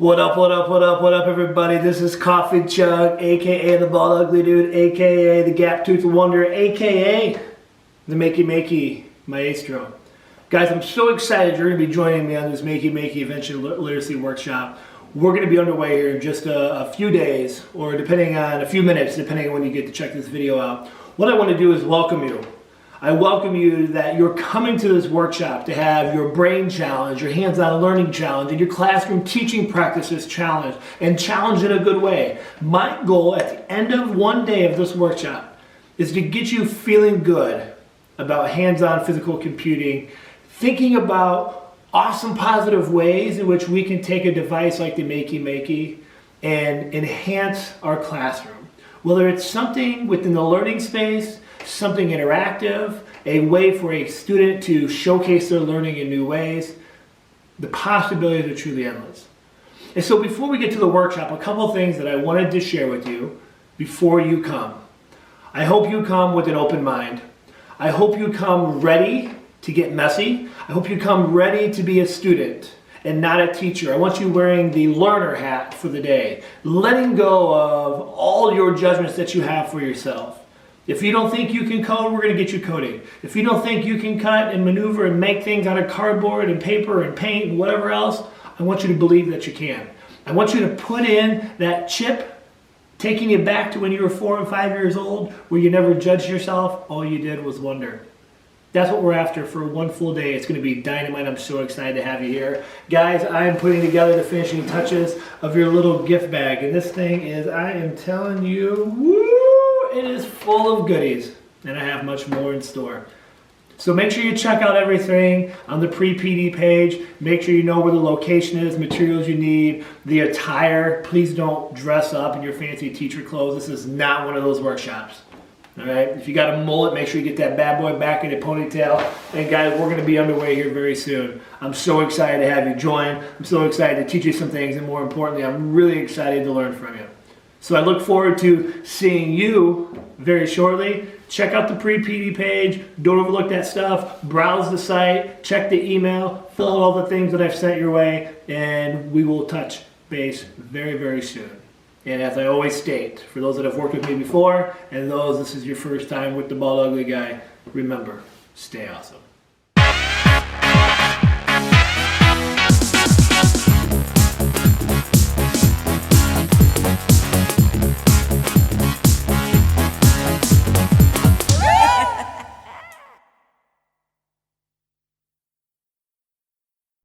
What up, what up, what up, what up, everybody? This is Coffee Chug, aka the Bald Ugly Dude, aka the Gap Tooth Wonder, aka the Makey Makey Maestro. Guys, I'm so excited you're going to be joining me on this Makey Makey Invention Literacy Workshop. We're going to be underway here in just a few days, or depending on a few minutes, depending on when you get to check this video out. What I want to do is welcome you. I welcome you that you're coming to this workshop to have your brain challenge, your hands-on learning challenge, and your classroom teaching practices challenge, and challenge in a good way. My goal at the end of one day of this workshop is to get you feeling good about hands-on physical computing, thinking about awesome positive ways in which we can take a device like the Makey Makey and enhance our classroom. Whether it's something within the learning space, something interactive, a way for a student to showcase their learning in new ways, the possibilities are truly endless. And so before we get to the workshop, a couple of things that I wanted to share with you before you come. I hope you come with an open mind. I hope you come ready to get messy. I hope you come ready to be a student and not a teacher. I want you wearing the learner hat for the day, letting go of all your judgments that you have for yourself. If you don't think you can code, we're going to get you coding. If you don't think you can cut and maneuver and make things out of cardboard and paper and paint and whatever else, I want you to believe that you can. I want you to put in that chip, taking you back to when you were 4 and 5 years old, where you never judged yourself, all you did was wonder. That's what we're after for one full day. It's going to be dynamite. I'm so excited to have you here. Guys, I am putting together the finishing touches of your little gift bag. And this thing is, I am telling you, woo! It is full of goodies, and I have much more in store. So make sure you check out everything on the pre-PD page. Make sure you know where the location is, materials you need, the attire. Please don't dress up in your fancy teacher clothes. This is not one of those workshops. All right? If you got a mullet, make sure you get that bad boy back in a ponytail. And guys, we're going to be underway here very soon. I'm so excited to have you join. I'm so excited to teach you some things, and more importantly, I'm really excited to learn from you. So I look forward to seeing you very shortly. Check out the pre-PD page. Don't overlook that stuff. Browse the site. Check the email. Fill out all the things that I've sent your way. And we will touch base very, very soon. And as I always state, for those that have worked with me before, and those this is your first time with the Bald Ugly Guy, remember, stay awesome.